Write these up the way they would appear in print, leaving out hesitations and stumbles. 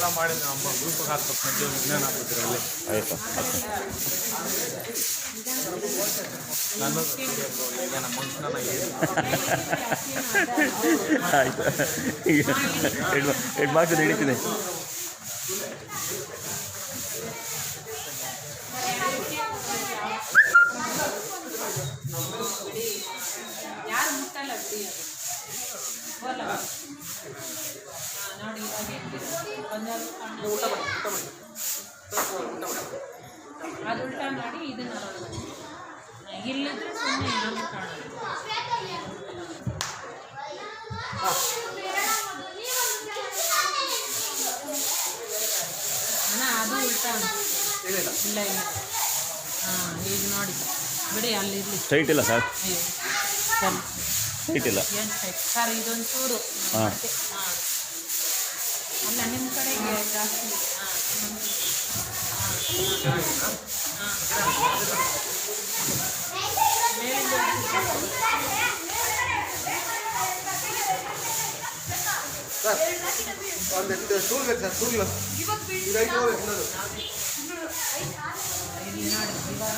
ಎಲ್ಲ ಮಾಡಿ ನಮ್ಮ ಗ್ರೂಪ್ಗೆ ಹಾಕ್ಬೇಕು ವಿಜ್ಞಾನ ಆಗ್ಬಿಟ್ಟಿರಲ್ಲಿ ಆಯ್ತು ನಾನು ಈಗ ನಮ್ಮ ಮನುಷ್ಯನ ಆಯ್ತು ಈಗ ಎರಡು ಮಾರ್ಕ್ಸ್ ಹಿಡಿತೀನಿ ಅದು ಉಲ್ಟಾ ಮಾಡಿ ಇದನ್ನ ಇಲ್ಲದ್ರೆ ಸುಮ್ಮನೆ ಯಾರು ಕಾಣೋದು ಅಣ್ಣ ಅದು ಉಲ್ಟಾ ಇಲ್ಲ ಇಲ್ಲ ಹಾಂ ಈಗ ನೋಡಿ ಬಿಡಿ ಅಲ್ಲಿ ಇರಲಿ ಸ್ಟ್ರೈಟ್ ಇಲ್ಲ ಸರ್ ಸರಿ ಸ್ಟ್ರೈಟ್ ಇಲ್ಲ ಏನು ಸರ್ ಇದೊಂದು ಚೂರು ಹಾಂ ಹಾಂ ಅಲ್ಲ ನಿಮ್ಮ ಕಡೆಗೆ ಜಾಸ್ತಿ ಒಂದು ಸ್ಟೂಲ್ ಬೇಕು ಸರ್ ಸ್ಟೂಲ್ ರೈಟ್ ಹೋಗ್ಬೇಕು ಇಲ್ಲಿ ನೋಡಿ ಇವಾಗ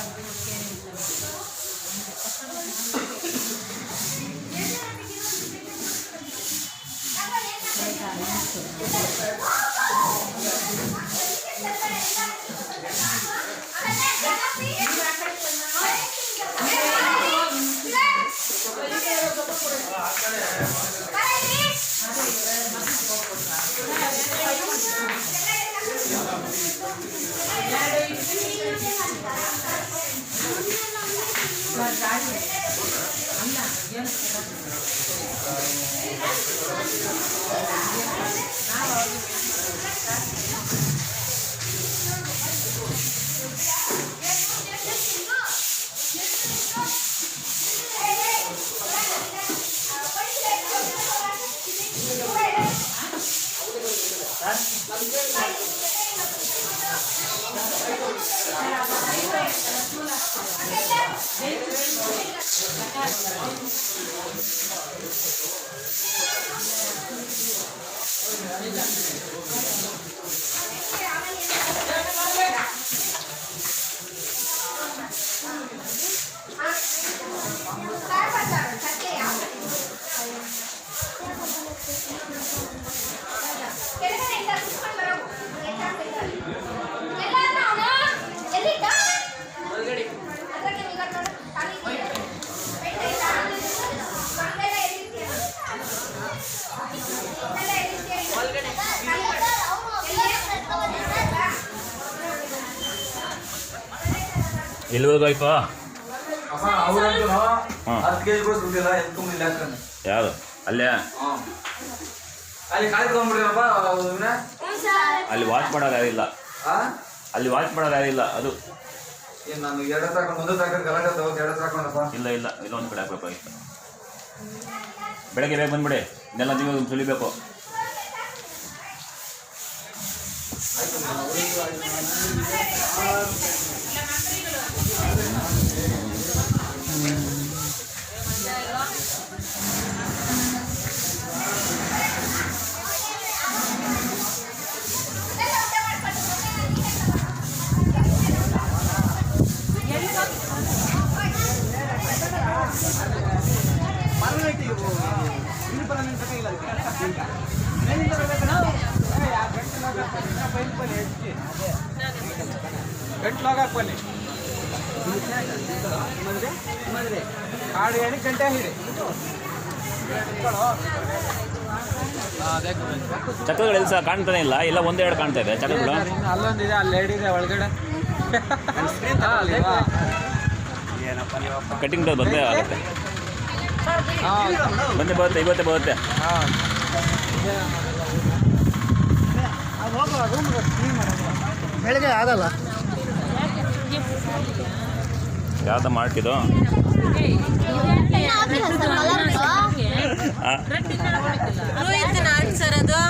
ಎಲ್ಲಿವರೆಗೂ ಯಾವುದು ಅಲ್ಲೇ ಅಲ್ಲಿ ವಾಚ್ ಮಾಡೋದು ಯಾರಿಲ್ಲ ಅಲ್ಲಿ ವಾಚ್ ಮಾಡೋದು ಯಾರಿಲ್ಲ ಅದು ನಾನು ಎರಡು ತಗೊಂಡು ಒಂದು ತಗೊಂಡು ಗಲಾಟೆ ತಗೊಂಡು ಎರಡು ತಗೊಂಡಪ್ಪ ಇಲ್ಲ ಇಲ್ಲ ಇಲ್ಲ ಒಂದು ಕಡೆ ಹಾಕ್ಬೇಕಾಗಿತ್ತು ಬೆಳಗ್ಗೆ ಬೇಗ ಬಂದ್ಬಿಡಿ ಇದೆಲ್ಲ ನೀವು ಸುಲಿಬೇಕು ಗಂಟ್ಲೋಗಾಕ ಬನ್ನಿ ಆಡು 8 ಗಂಟೆ ಹಿಡಿ ಚಕ್ರಗಳೆಲ್ಲ ಸಹ ಕಾಣ್ತಾನೆ ಇಲ್ಲ ಎಲ್ಲ ಒಂದೆರಡು ಕಾಣ್ತಾ ಇದೆ ಚಕ್ರಗಳು ಅಲ್ಲೊಂದಿದೆ ಅಲ್ಲಿ ಎರಡಿದೆ ಒಳಗಡೆ ಕಟಿಂಗ್ ಬಂದೇ ಆಗುತ್ತೆ ಬಂದೇ ಬರುತ್ತೆ ಇವತ್ತೇ ಬರುತ್ತೆ ಬೆಳಗ್ಗೆ ಆಗಲ್ಲ ಯಾವ್ದು ಮಾಡ್ತಿದ್ದು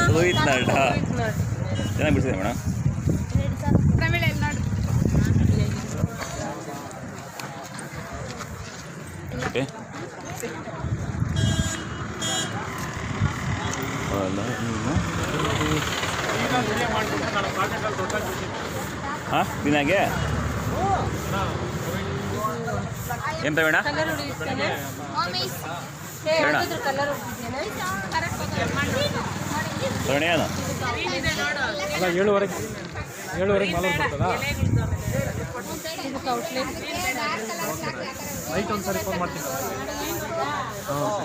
ರೋಹಿತ್ ನಾಟ ಚೆನ್ನಾಗಿ ಬಿಡ್ಸಿದೆ ಮೇಡಮ್ ಓಕೆ ಅಲ್ಲ ಹಾಂ ದಿನಾಗೆ ಎಂತ ಬೇಡ ಕಲರ್ ಹೊಡಿತಾನೆ ಬೇಡ ಕಲರ್ ತಗೊಳ್ಳಿ ಏನು ಅಲ್ಲ 7:30 ಮಾಲ್ ಬರ್ತದಾ ಇದಕ್ಕೆ ಔಟ್ಲೆಟ್ ನೈಟ್ ಒಂದ್ಸರಿ ಫೋನ್ ಮಾಡ್ತೀನಿ ಹಾಂ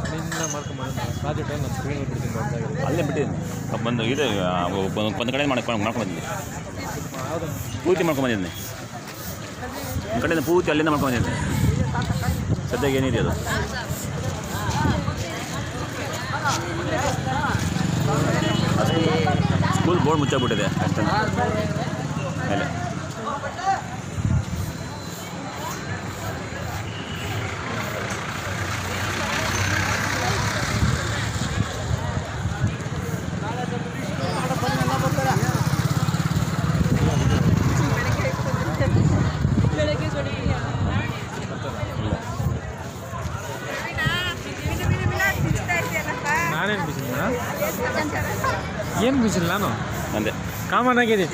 ಅಲ್ಲಿಂದ ಮಾಡ್ಕೊಂಬಂದು ರಾಜು ಟೈಮ್ ನಾನು ಸ್ಕ್ರೀನ್ ಬಿಡ್ತೀನಿ ಅಲ್ಲೇ ಬಿಟ್ಟಿದ್ದೀನಿ ಬಂದು ಇದು ಒಂದು ಕಡೆ ಮಾಡ್ಕೊಂಡ್ಬಂದಿದ್ದೆ ಯಾವುದು ಪೂರ್ತಿ ಮಾಡ್ಕೊಂಡ್ಬಂದಿದ್ದೀನಿ ಒಂದು ಕಡೆಯಿಂದ ಪೂರ್ತಿ ಅಲ್ಲಿಂದ ಮಾಡ್ಕೊಂಡ್ಬಂದಿದ್ದೆ ಸದ್ಯಕ್ಕೆ ಏನಿದೆ ಅದು ಸ್ಕೂಲ್ ಬೋರ್ಡ್ ಮುಚ್ಚಾಗ್ಬಿಟ್ಟಿದೆ ಅಷ್ಟೇ ಮೇಲೆ ನಾನೇನು ಬಿಸಿಲ್ಲ ಏನು ಬಿಸಿಲ್ಲ ನಾನು ಅಂದೆ ಕಾಮನ್ ಆಗಿದೆ